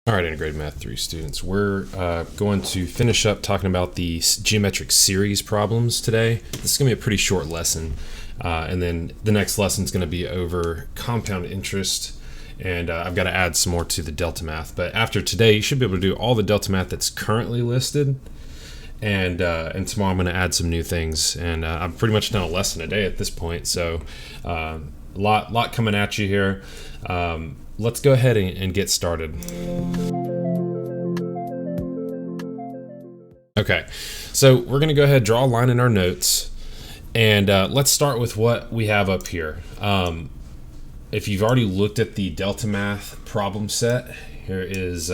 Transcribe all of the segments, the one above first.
All right, Integrated Math 3 students, we're going to finish up talking about the geometric series problems today. This is going to be a pretty short lesson, and then the next lesson is going to be over compound interest, and I've got to add some more to the delta math. But after today, you should be able to do all the delta math that's currently listed, and tomorrow I'm going to add some new things, and I've pretty much done a lesson a day at this point, so a lot coming at you here. Let's go ahead and get started. Okay, so we're going to go ahead and draw a line in our notes, and let's start with what we have up here. If you've already looked at the delta math problem set, here's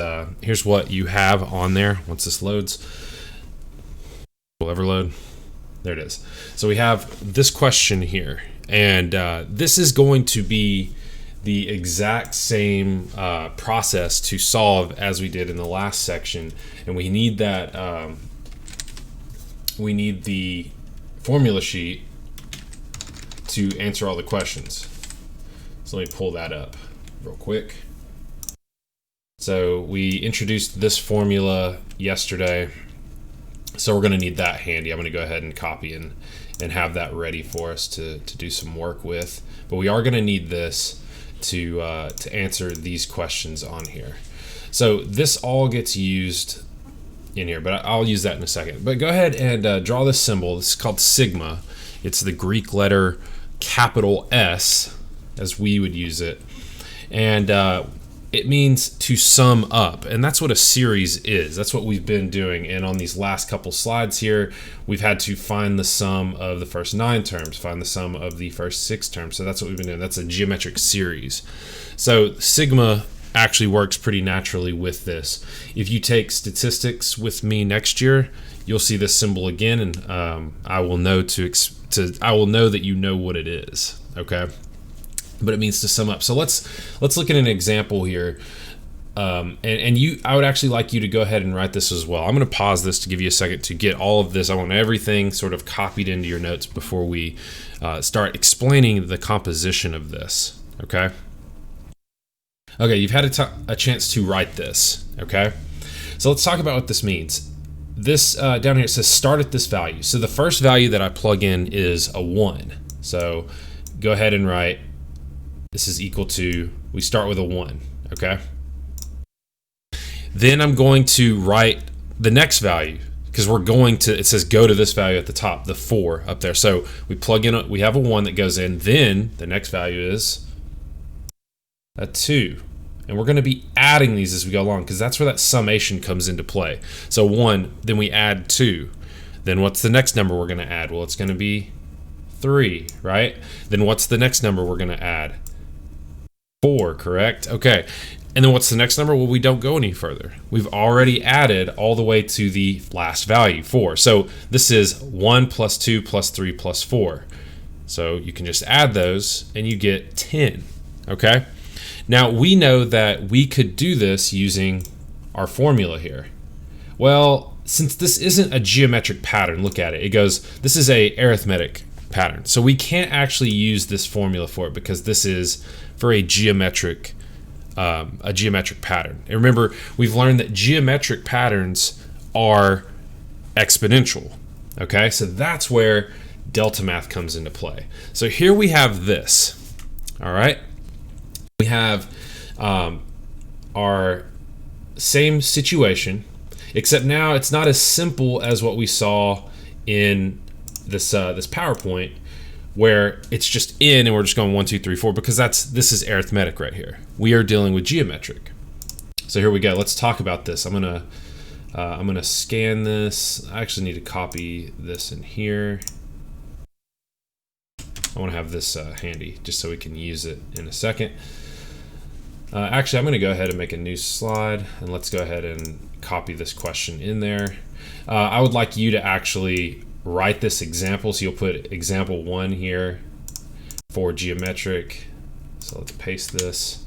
what you have on there once this loads. Will ever load? There it is. So we have this question here, and this is going to be the exact same process to solve as we did in the last section, and we need that we need the formula sheet to answer all the questions. So let me pull that up real quick. So we introduced this formula yesterday, so we're going to need that handy. I'm going to go ahead and copy and have that ready for us to do some work with, but we are going to need this to answer these questions on here. So this all gets used in here, but I'll use that in a second. But go ahead and draw this symbol. This is called sigma. It's the Greek letter capital S, as we would use it, and it means to sum up, and that's what a series is. That's what we've been doing, and on these last couple slides here, we've had to find the sum of the first 9 terms, find the sum of the first 6 terms. So that's what we've been doing. That's a geometric series. So sigma actually works pretty naturally with this. If you take statistics with me next year, you'll see this symbol again, and I will know that you know what it is. Okay. But it means to sum up. So let's look at an example here, I would actually like you to go ahead and write this as well. I'm going to pause this to give you a second to get all of this. I want everything sort of copied into your notes before we start explaining the composition of this. Okay. Okay, you've had a chance to write this. Okay, so let's talk about what this means. This down here, it says start at this value. So the first value that I plug in is a 1. So go ahead and write. This is equal to, we start with a 1, okay? Then I'm going to write the next value, because we're going to, it says go to this value at the top, the 4 up there. So we plug in, we have a 1 that goes in, then the next value is a 2. And we're going to be adding these as we go along, because that's where that summation comes into play. So 1, then we add 2. Then what's the next number we're going to add? Well, it's going to be 3, right? Then what's the next number we're going to add? 4, correct? Okay. And then what's the next number? Well, we don't go any further. We've already added all the way to the last value, 4. So this is 1 plus 2 plus 3 plus 4. So you can just add those and you get 10. Okay. Now we know that we could do this using our formula here. Well, since this isn't a geometric pattern, look at it. It goes, this is a arithmetic pattern. So we can't actually use this formula for it because this is for a geometric pattern. And remember, we've learned that geometric patterns are exponential. Okay, so that's where delta math comes into play. So here we have this. All right, we have our same situation, except now it's not as simple as what we saw in this PowerPoint, where it's just in and we're just going 1, 2, 3, 4, because this is arithmetic right here. We are dealing with geometric. So here we go. Let's talk about this. I'm gonna scan this. I actually need to copy this in here. I want to have this handy just so we can use it in a second. Actually, I'm going to go ahead and make a new slide, and let's go ahead and copy this question in there. I would like you to actually write this example, so you'll put example 1 here for geometric. So let's paste this.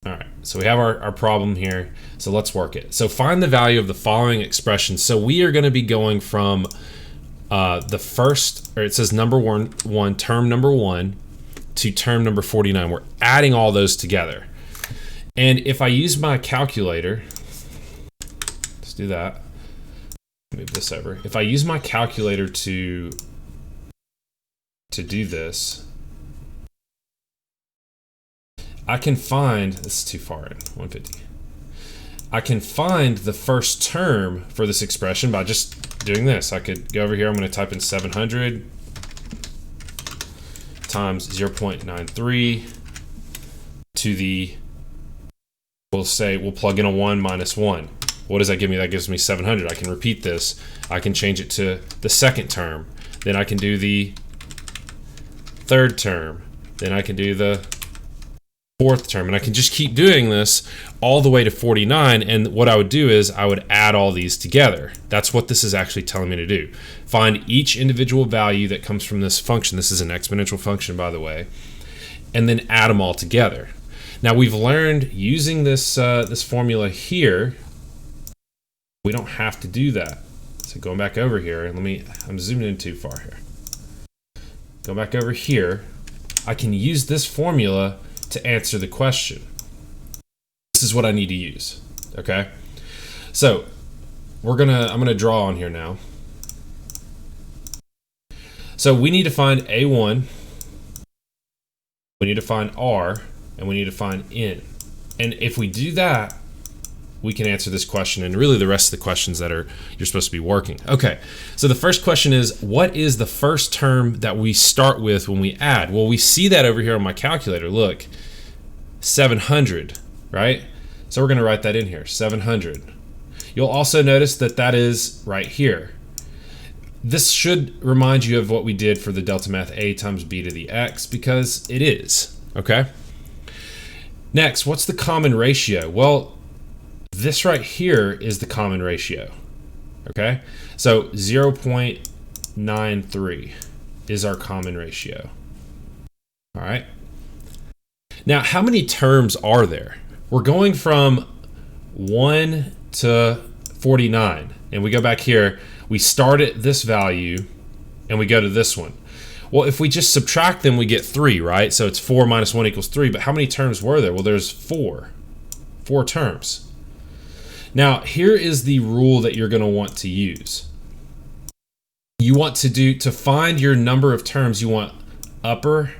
All right, so we have our problem here, so let's work it. So find the value of the following expression. So we are going to be going from the first, or it says number one, term number 1 to term number 49. We're adding all those together. And if I use my calculator, let's do that. Move this over. If I use my calculator to do this, I can find, this is too far in, 150. I can find the first term for this expression by just doing this. I could go over here, I'm going to type in 700 times 0.93 to the, we'll plug in a 1 minus 1. What does that give me? That gives me 700. I can repeat this. I can change it to the second term. Then I can do the third term. Then I can do the fourth term. And I can just keep doing this all the way to 49. And what I would do is I would add all these together. That's what this is actually telling me to do. Find each individual value that comes from this function. This is an exponential function, by the way. And then add them all together. Now we've learned using this this formula here, we don't have to do that. So going back over here, and I'm zooming in too far here. Go back over here. I can use this formula to answer the question. This is what I need to use. Okay. So I'm gonna draw on here now. So we need to find A1. We need to find R, and we need to find N. And if we do that, we can answer this question and really the rest of the questions that you're supposed to be working. Okay, so the first question is, what is the first term that we start with when we add? Well, we see that over here on my calculator. Look, 700, right? So we're going to write that in here, 700. You'll also notice that that is right here. This should remind you of what we did for the delta math a times b to the x, because it is, okay? Next, what's the common ratio? Well, this right here is the common ratio, okay? So 0.93 is our common ratio, all right? Now, how many terms are there? We're going from 1 to 49, and we go back here, we start at this value, and we go to this one. Well, if we just subtract them, we get 3, right? So it's 4 minus 1 equals 3, but how many terms were there? Well, there's 4 terms. Now, here is the rule that you're going to want to use. You want to find your number of terms, you want upper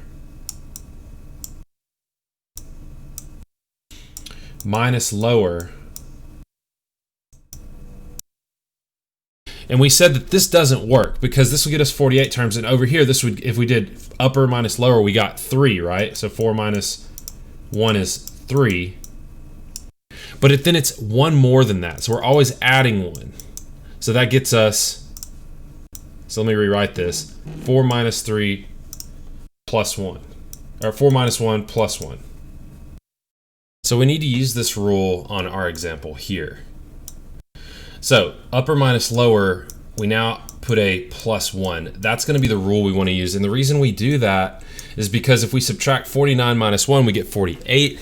minus lower. And we said that this doesn't work because this will get us 48 terms, and over here, this would, if we did upper minus lower, we got 3, right? So 4 minus 1 is 3. But then it's 1 more than that, so we're always adding 1. So that gets us, so let me rewrite this, 4 minus 3 plus 1, or 4 minus 1 plus 1. So we need to use this rule on our example here. So upper minus lower, we now put a plus 1. That's going to be the rule we want to use. And the reason we do that is because if we subtract 49 minus 1, we get 48.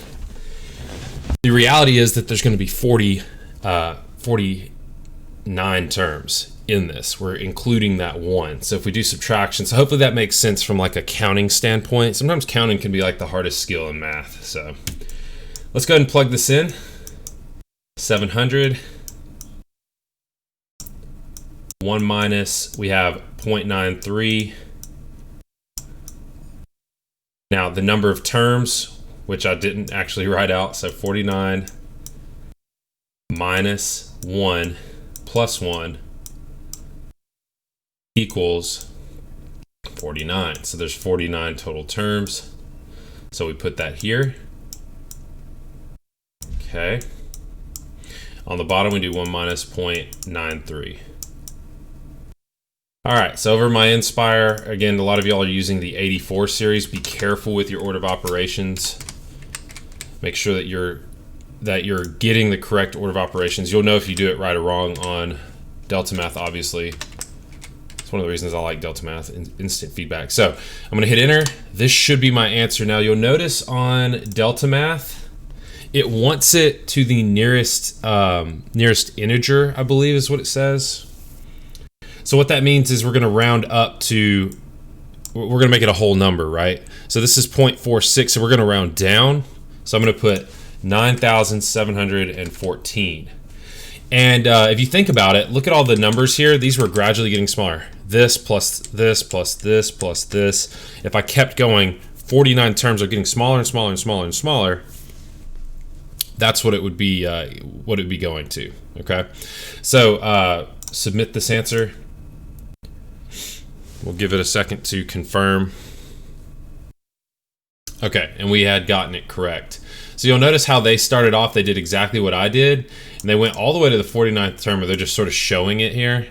The reality is that there's going to be 49 terms in this. We're including that 1. So if we do subtraction, so hopefully that makes sense from like a counting standpoint. Sometimes counting can be like the hardest skill in math. So let's go ahead and plug this in. 700. 1 minus, we have 0.93. Now the number of terms, which I didn't actually write out, so 49 minus 1 plus 1 equals 49. So there's 49 total terms. So we put that here. Okay. On the bottom, we do 1 minus 0.93. All right, so over my Inspire, again, a lot of y'all are using the 84 series. Be careful with your order of operations. Make sure that you're getting the correct order of operations. You'll know if you do it right or wrong on Delta Math, obviously. It's one of the reasons I like Delta Math, instant feedback. So I'm gonna hit enter. This should be my answer. Now you'll notice on Delta Math, it wants it to the nearest integer, I believe is what it says. So what that means is we're going to round up to, we're going to make it a whole number, right? So this is 0.46, so we're going to round down. So I'm going to put 9,714. And if you think about it, look at all the numbers here. These were gradually getting smaller. This plus this plus this plus this. If I kept going, 49 terms are getting smaller and smaller and smaller and smaller. That's what it would be. What it would be going to. Okay. So submit this answer. We'll give it a second to confirm. Okay, and we had gotten it correct. So you'll notice how they started off, they did exactly what I did, and they went all the way to the 49th term, where they're just sort of showing it here.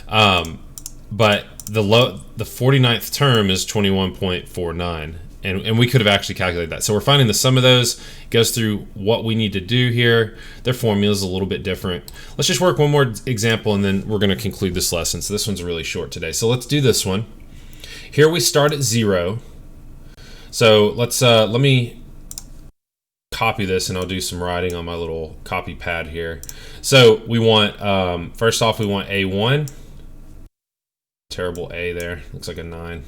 But the 49th term is 21.49, and we could have actually calculated that. So we're finding the sum of those, goes through what we need to do here. Their formula is a little bit different. Let's just work one more example, and then we're going to conclude this lesson. So this one's really short today. So let's do this one. Here we start at 0. So let's let me copy this, and I'll do some writing on my little copy pad here. So we want first off, we want A1. Terrible A there, looks like a 9.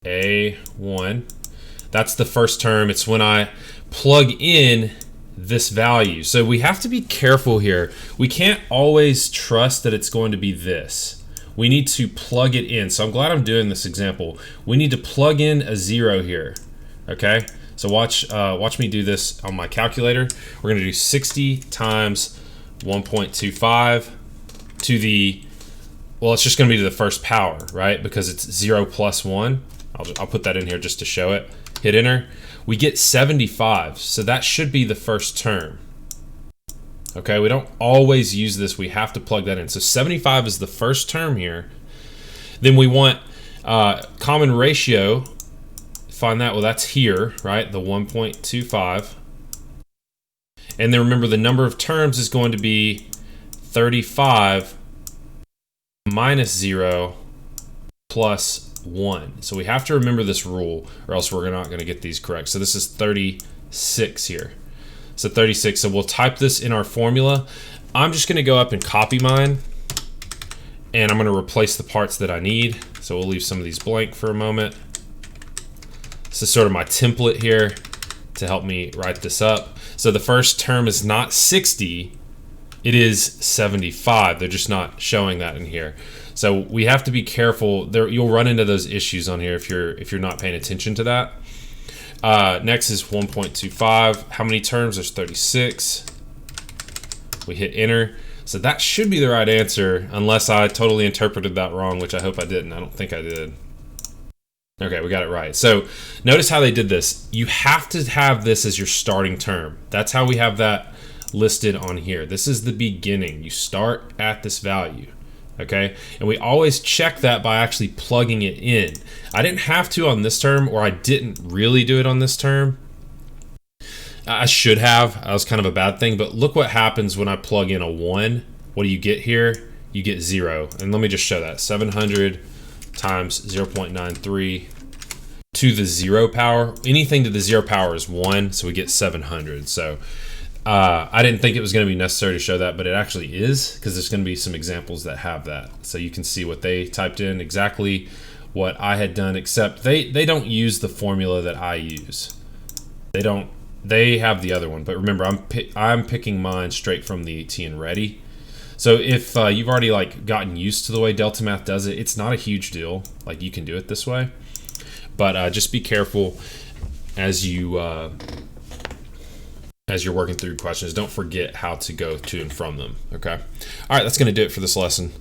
A1, that's the first term. It's when I plug in this value. So we have to be careful here. We can't always trust that it's going to be this. We need to plug it in. So I'm glad I'm doing this example. We need to plug in a 0 here. Okay, so watch me do this on my calculator. We're going to do 60 times 1.25 to the, well, it's just going to be to the first power, right? Because it's 0 plus 1. I'll put that in here just to show it. Hit enter. We get 75. So that should be the first term. Okay, we don't always use this. We have to plug that in. So 75 is the first term here. Then we want common ratio. Find that. Well, that's here, right? The 1.25. And then remember, the number of terms is going to be 35 minus 0 plus 1. So we have to remember this rule, or else we're not going to get these correct. So this is 36 here. So 36. So we'll type this in our formula. I'm just going to go up and copy mine, and I'm going to replace the parts that I need. So we'll leave some of these blank for a moment. This is sort of my template here to help me write this up. So the first term is not 60, it is 75. They're just not showing that in here. So we have to be careful. You'll run into those issues on here if you're not paying attention to that. Next is 1.25. How many terms? There's 36. We hit enter. So that should be the right answer, unless I totally interpreted that wrong, which I hope I didn't. I don't think I did. Okay, we got it right. So notice how they did this. You have to have this as your starting term. That's how we have that listed on here. This is the beginning. You start at this value. Okay, and we always check that by actually plugging it in. I didn't have to on this term, or I didn't really do it on this term. I should have. That was kind of a bad thing, but look what happens when I plug in a 1. What do you get here? You get 0. And let me just show that. 700 times 0.93 to the 0 power. Anything to the 0 power is 1, so we get 700. So I didn't think it was going to be necessary to show that, but it actually is, because there's going to be some examples that have that. So you can see what they typed in, exactly what I had done, except they don't use the formula that I use. They have the other one, but remember, I'm picking mine straight from the TN Ready. So if you've already gotten used to the way Delta Math does it, it's not a huge deal. Like, you can do it this way, but just be careful as you're working through questions. Don't forget how to go to and from them. Okay. All right, that's going to do it for this lesson.